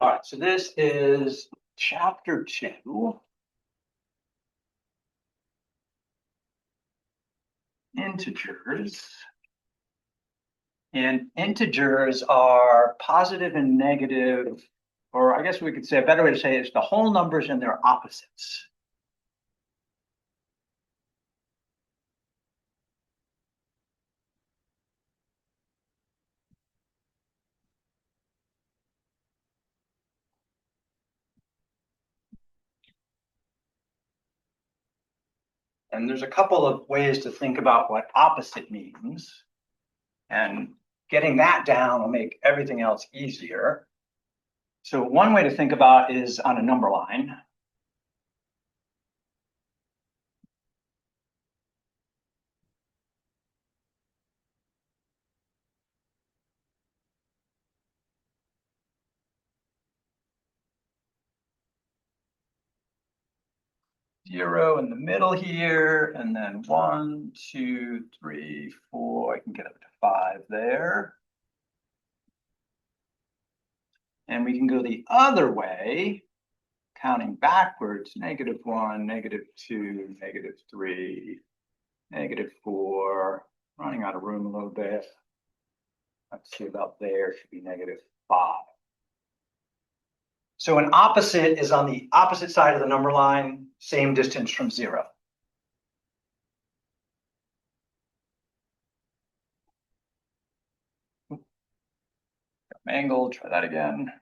All right, so this is chapter 2, integers. And integers are positive and negative, or I guess we could say a better way to say it is the whole numbers and their opposites. And there's a couple of ways to think about what opposite means. And getting that down will make everything else easier. So one way to think about is on a number line. Zero in the middle here, and then 1, 2, 3, 4. I can get up to 5 there. And we can go the other way, counting backwards, -1, -2, -3, -4, running out of room a little bit. Let's see, about there should be -5. So an opposite is on the opposite side of the number line, same distance from 0. Angle, try that again.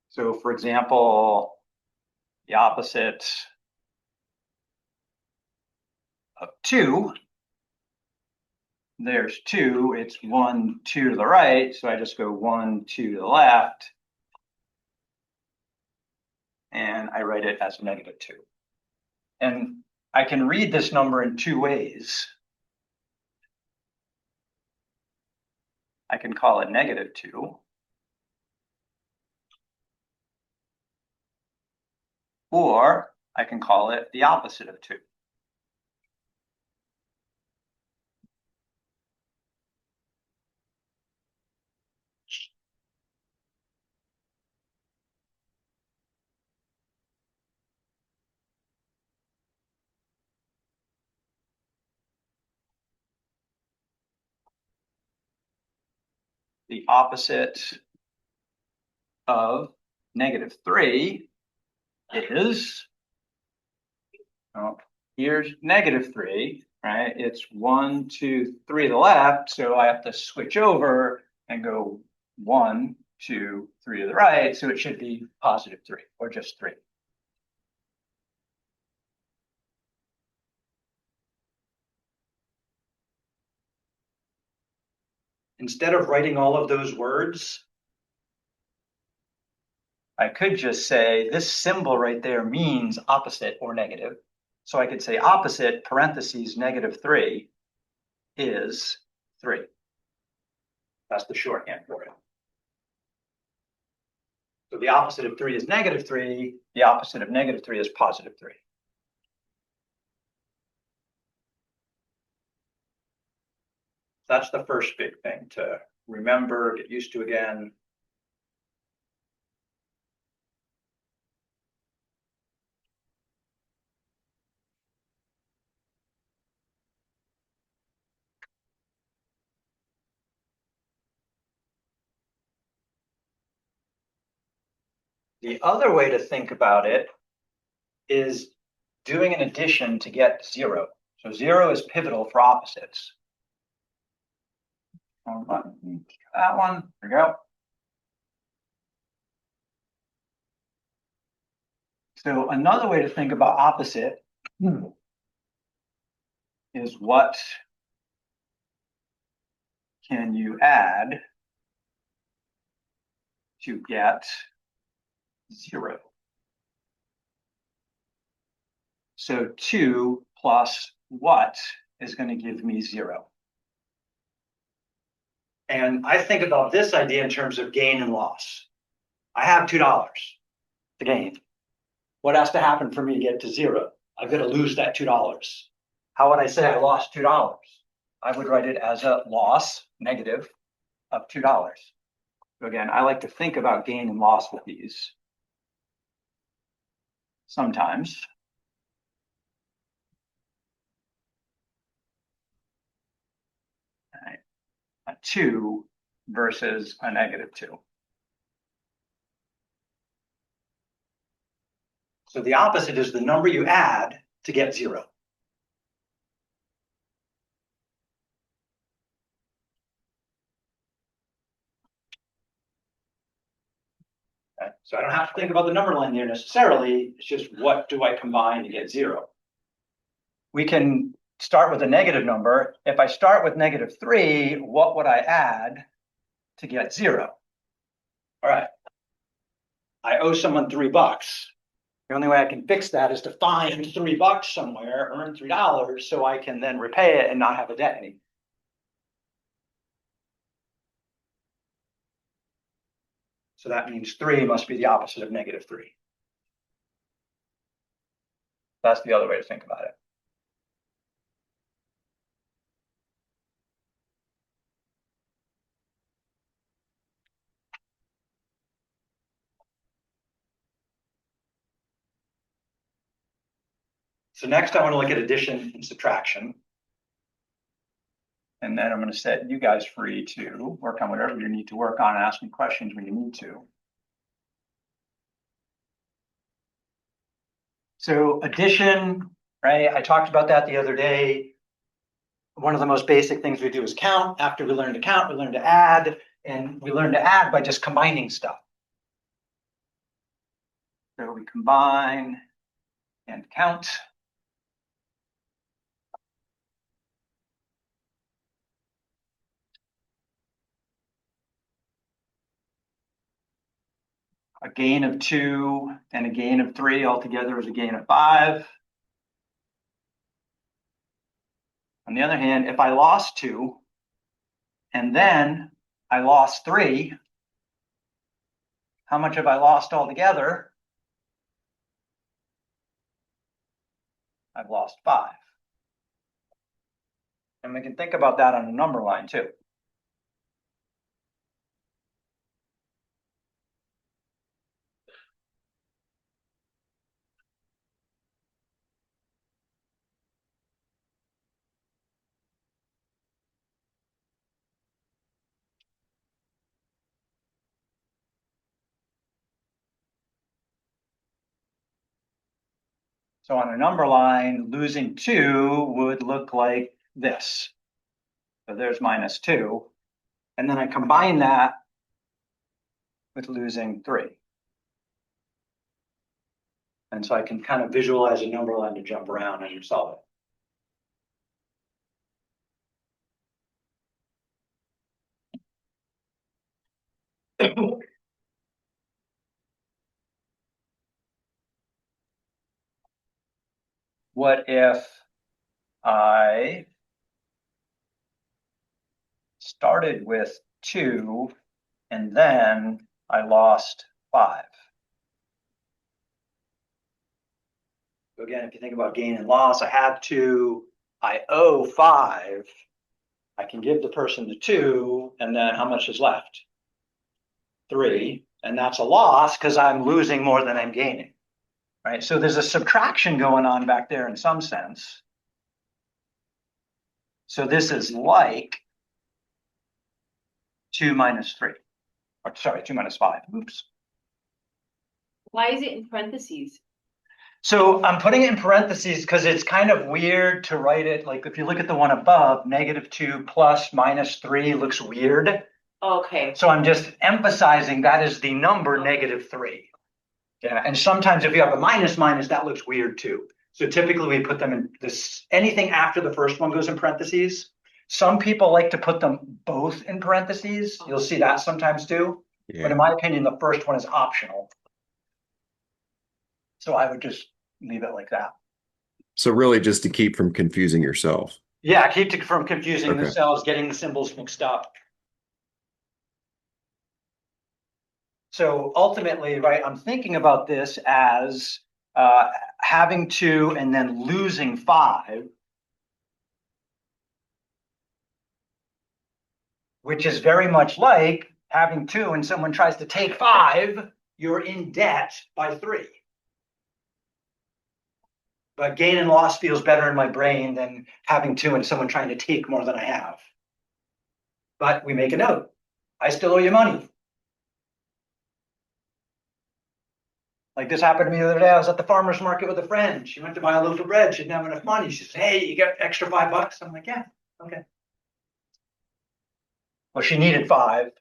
So for example, the opposite of 2, there's 2, it's 1, 2 to the right, so I just go 1, 2 to the left, and I write it as -2. And I can read this number in 2 ways. I can call it -2, or I can call it the opposite of 2. The opposite of -3 is, well, here's -3, right? It's 1, 2, 3 to the left, so I have to switch over and go 1, 2, 3 to the right, so it should be +3, or just 3. Instead of writing all of those words, I could just say this symbol right there means opposite or negative. So I could say opposite parentheses -3 is 3. That's the shorthand for it. So the opposite of 3 is -3. The opposite of -3 is +3. That's the first big thing to remember, get used to again. The other way to think about it is doing an addition to get 0. So 0 is pivotal for opposites. That one, there we go. So another way to think about opposite is what can you add to get 0? So 2 plus what is going to give me 0? And I think about this idea in terms of gain and loss. I have $2 to gain. What has to happen for me to get to zero? I've got to lose that $2. How would I say I lost $2? I would write it as a loss, negative, of $2. So again, I like to think about gain and loss with these. Sometimes. All right. A 2 versus a -2. So the opposite is the number you add to get 0. Okay? So I don't have to think about the number line there necessarily. It's just what do I combine to get 0? We can start with a negative number. If I start with -3, what would I add to get 0? All right. I owe someone $3. The only way I can fix that is to find $3 somewhere, earn $3, so I can then repay it and not have a debt anymore. So that means 3 must be the opposite of -3. That's the other way to think about it. So next I want to look at addition and subtraction. And then I'm going to set you guys free to work on whatever you need to work on and ask me questions when you need to. So addition, right? I talked about that the other day. One of the most basic things we do is count. After we learn to count, we learn to add. And we learn to add by just combining stuff. So we combine and count. A gain of 2 and a gain of 3 altogether is a gain of 5. On the other hand, if I lost 2 and then I lost 3, how much have I lost altogether? I've lost 5. And we can think about that on a number line too. So on a number line, losing 2 would look like this. So there's -2. And then I combine that with losing 3. And so I can kind of visualize a number line to jump around and solve it. What if I started with 2 and then I lost 5? So again, if you think about gain and loss, I have 2, I owe 5. I can give the person the 2, and then how much is left? 3, and that's a loss because I'm losing more than I'm gaining, right? So there's a subtraction going on back there in some sense. So this is like 2 minus 3, or sorry, 2 minus 5. Oops. Why is it in parentheses? So I'm putting it in parentheses because it's kind of weird to write it. Like if you look at the one above, -2 plus -3 looks weird. Okay. So I'm just emphasizing that is the number -3. Yeah, and sometimes if you have a minus minus, that looks weird too. So typically we put them in this, anything after the first one goes in parentheses. Some people like to put them both in parentheses. You'll see that sometimes too. Yeah. But in my opinion, the first one is optional. So I would just leave it like that. So really just to keep from confusing yourself. Yeah, keep from confusing Okay. themselves, getting the symbols mixed up. So ultimately, right, I'm thinking about this as having 2 and then losing 5, which is very much like having 2 and someone tries to take 5, you're in debt by 3. But gain and loss feels better in my brain than having 2 and someone trying to take more than I have. But we make a note. I still owe you money. Like this happened to me the other day. I was at the farmer's market with a friend. She went to buy a loaf of bread. She didn't have enough money. She said, "Hey, you got extra $5?" I'm like, "Yeah, okay." Well, she needed 5.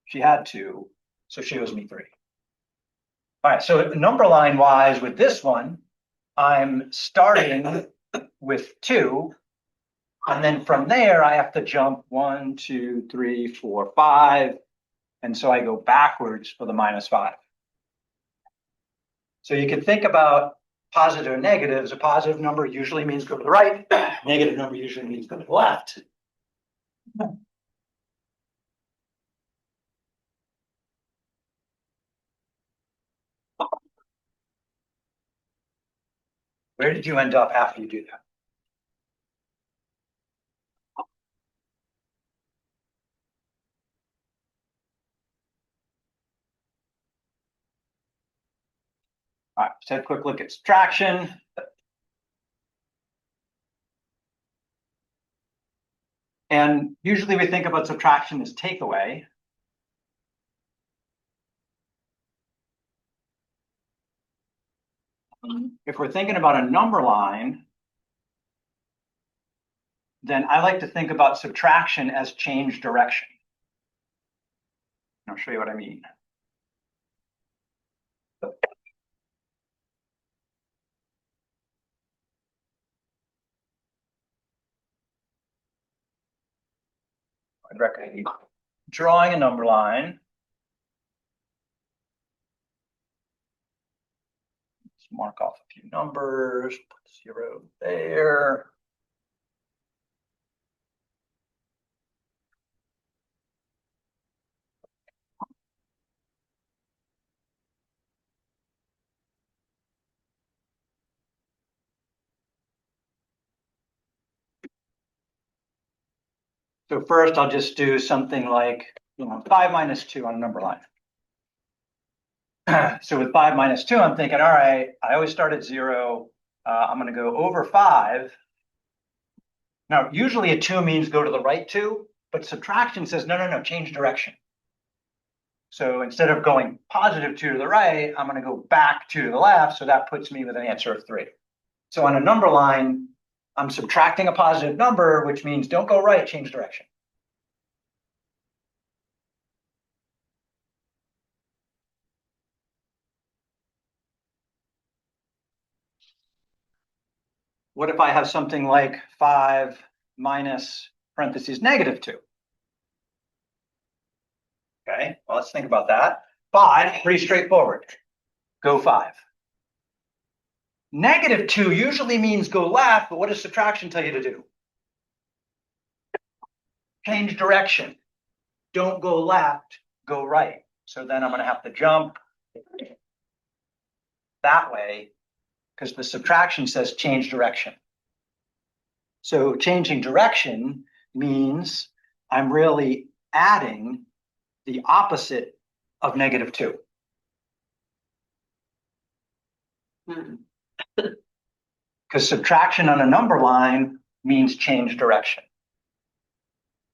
She had 2, so she owes me 3. All right, so number line wise with this one, I'm starting with 2, and then from there I have to jump 1, 2, 3, 4, 5, and so I go backwards for the -5. So you can think about positive and negatives. A positive number usually means go to the right. Negative number usually means go to the left. Where did you end up after you do that? All right, let's take a quick look at subtraction. And usually we think about subtraction as takeaway. If we're thinking about a number line, then I like to think about subtraction as change direction. I'll show you what I mean. I'd recommend drawing a number line. Let's mark off a few numbers, put 0 there. So first I'll just do something like 5 minus 2 on a number line. So with 5 minus 2, I'm thinking, all right, I always start at 0. I'm going to go over 5. Now, usually a 2 means go to the right 2, but subtraction says, no, change direction. So instead of going positive 2 to the right, I'm going to go back 2 to the left. So that puts me with an answer of 3. So on a number line, I'm subtracting a positive number, which means don't go right, change direction. What if I have something like 5 minus parentheses negative 2? Okay, well, let's think about that. 5, pretty straightforward. Go 5. Negative 2 usually means go left, but what does subtraction tell you to do? Change direction. Don't go left, go right. So then I'm going to have to jump that way because the subtraction says change direction. So changing direction means I'm really adding the opposite of negative 2. Because subtraction on a number line means change direction.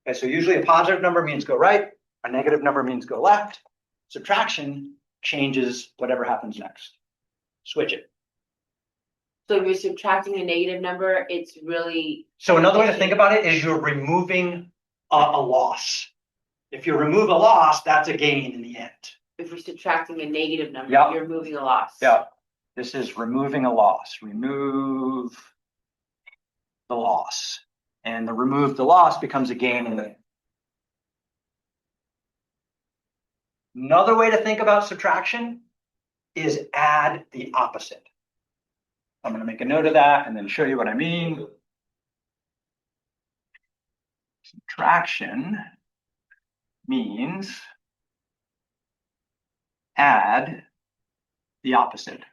Okay, so usually a positive number means go right, a negative number means go left. Subtraction changes whatever happens next. Switch it. So if you're subtracting a negative number, it's really. So another way to think about it is you're removing a loss. If you remove a loss, that's a gain in the end. If you're subtracting a negative number, Yep. you're removing a loss. Yeah, this is removing a loss. Remove the loss. And the remove the loss becomes a gain in the end. Another way to think about subtraction is add the opposite. I'm going to make a note of that and then show you what I mean. Subtraction means add the opposite.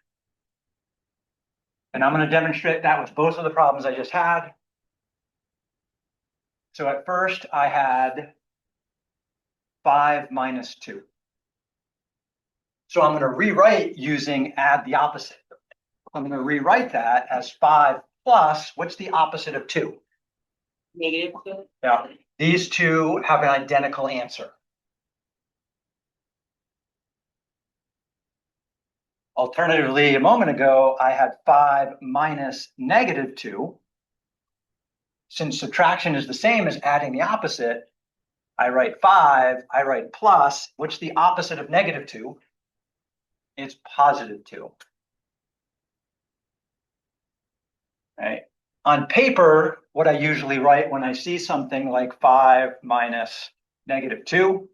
And I'm going to demonstrate that with both of the problems I just had. So at first I had 5 minus 2. So I'm going to rewrite using add the opposite. I'm going to rewrite that as 5 plus, what's the opposite of 2? -2. Yeah, these two have an identical answer. Alternatively, a moment ago, I had 5 minus -2. Since subtraction is the same as adding the opposite, I write 5, I write plus. What's the opposite of -2? It's +2. Right? On paper, what I usually write when I see something like 5 minus -2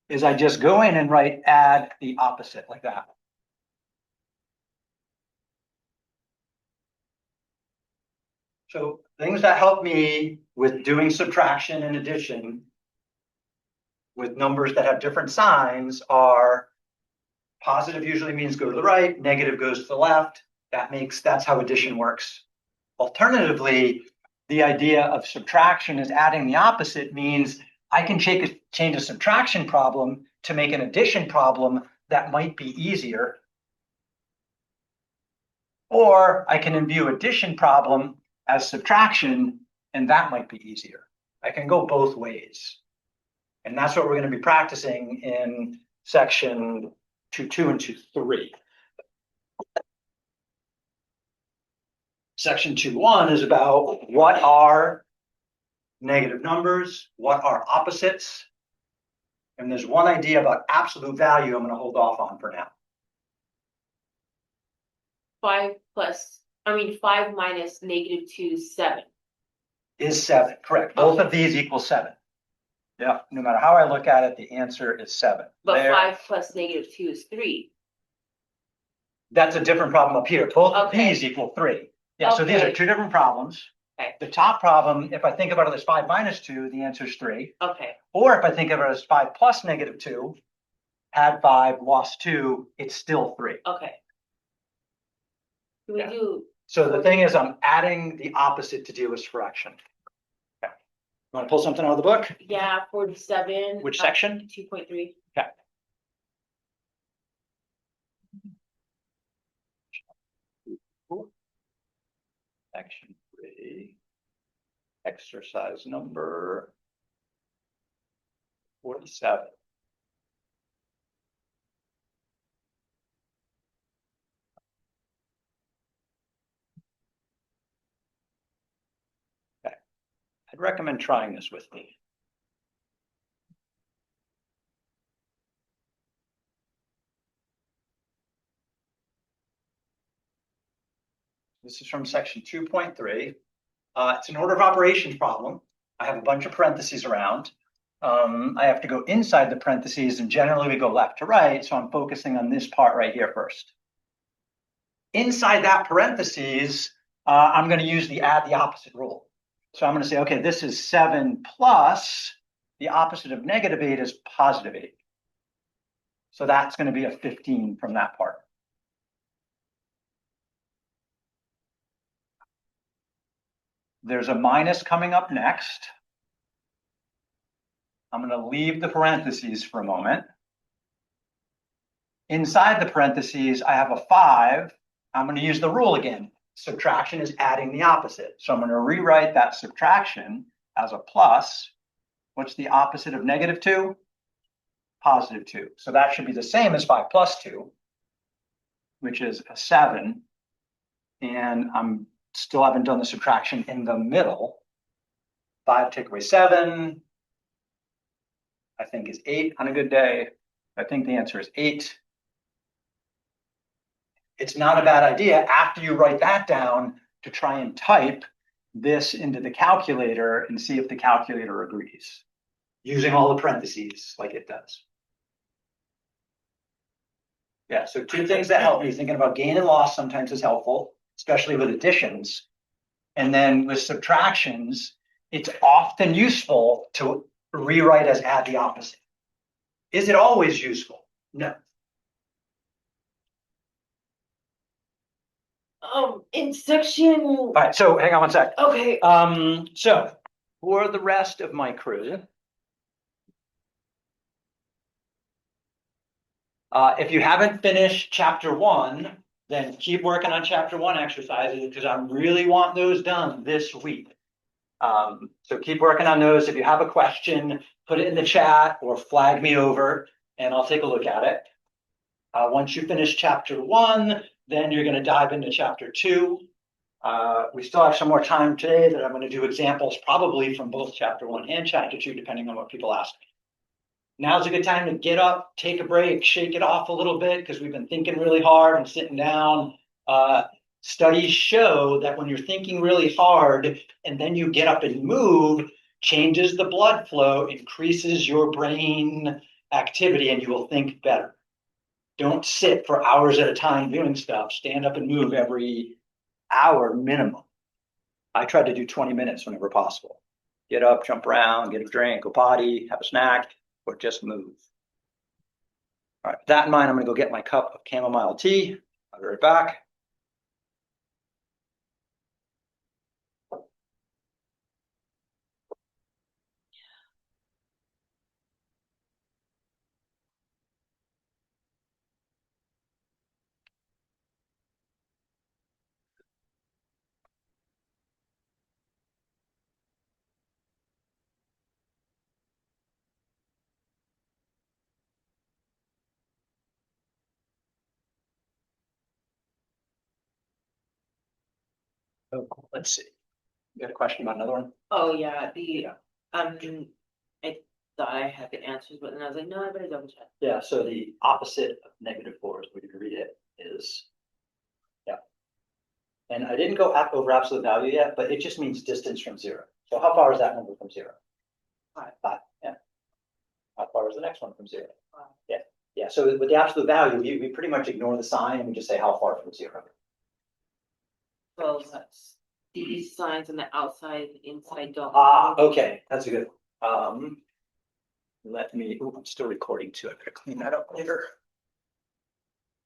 is I just go in and write add the opposite like that. So things that help me with doing subtraction and addition with numbers that have different signs are positive usually means go to the right, negative goes to the left. That's how addition works. Alternatively, the idea of subtraction is adding the opposite means I can change a subtraction problem to make an addition problem that might be easier. Or I can view addition problem as subtraction, and that might be easier. I can go both ways. And that's what we're going to be practicing in section 2.2 and 2.3. Section 2.1 is about what are negative numbers, what are opposites, and there's one idea about absolute value I'm going to hold off on for now. 5 minus -2 is 7. Is 7, correct. Both of these equal 7. Yeah, no matter how I look at it, the answer is 7. But There. 5 plus -2 is 3. That's a different problem up here. Both of Okay. these equal 3. Yeah, so these are Okay. two different problems. Okay. The top problem, if I think about it as 5 minus 2, the answer is 3. Okay. Or if I think of it as 5 plus -2, add 5, lost 2, it's still 3. Okay. Can we Yeah. do? So the thing is, I'm adding the opposite to deal with fraction. Okay. You want to pull something out of the book? Yeah, 47. Which section? 2.3. Okay. Section 3. Exercise number 47. Okay. I'd recommend trying this with me. This is from section 2.3. It's an order of operations problem. I have a bunch of parentheses around. I have to go inside the parentheses, and generally we go left to right, so I'm focusing on this part right here first. Inside that parentheses, I'm going to use the add the opposite rule. So I'm going to say, okay, this is 7 plus, the opposite of -8 is +8. So that's going to be a 15 from that part. There's a minus coming up next. I'm going to leave the parentheses for a moment. Inside the parentheses, I have a 5. I'm going to use the rule again. Subtraction is adding the opposite. So I'm going to rewrite that subtraction as a plus. What's the opposite of -2? +2. So that should be the same as 5 plus 2, which is a 7. And I'm still haven't done the subtraction in the middle. 5 take away 7, I think is 8 on a good day. I think the answer is 8. It's not a bad idea after you write that down to try and type this into the calculator and see if the calculator agrees, using all the parentheses like it does. Yeah, so two things that help me. Thinking about gain and loss sometimes is helpful, especially with additions. And then with subtractions, it's often useful to rewrite as add the opposite. Is it always useful? No. In section, All right, so hang on one sec. okay, So for the rest of my crew, if you haven't finished chapter 1, then keep working on chapter 1 exercises because I really want those done this week. So keep working on those. If you have a question, put it in the chat or flag me over and I'll take a look at it. Once you finish chapter 1, then you're going to dive into chapter 2. We still have some more time today that I'm going to do examples probably from both chapter 1 and chapter 2, depending on what people ask. Now's a good time to get up, take a break, shake it off a little bit because we've been thinking really hard and sitting down. Studies show that when you're thinking really hard and then you get up and move, changes the blood flow, increases your brain activity, and you will think better. Don't sit for hours at a time doing stuff. Stand up and move every hour minimum. I try to do 20 minutes whenever possible. Get up, jump around, get a drink, go potty, have a snack, or just move. All right, with that in mind, I'm going to go get my cup of chamomile tea. I'll be right back. Oh, cool. Let's see. You got a question about another one? oh yeah, I thought I had the answers, but then I was like, no, I better double check. Yeah, so the opposite of -4 is we can read it is, yeah. And I didn't go over absolute value yet, but it just means distance from 0. So how far is that number from 0? 5. 5, yeah. How far is the next one from 0? 5. Yeah, so with the absolute value, we pretty much ignore the sign and we just say how far from 0. So that's these signs on the outside, inside don't. Okay, that's a good one. Let me, I'm still recording too. I gotta clean that up later.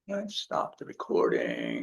Let's stop the recording.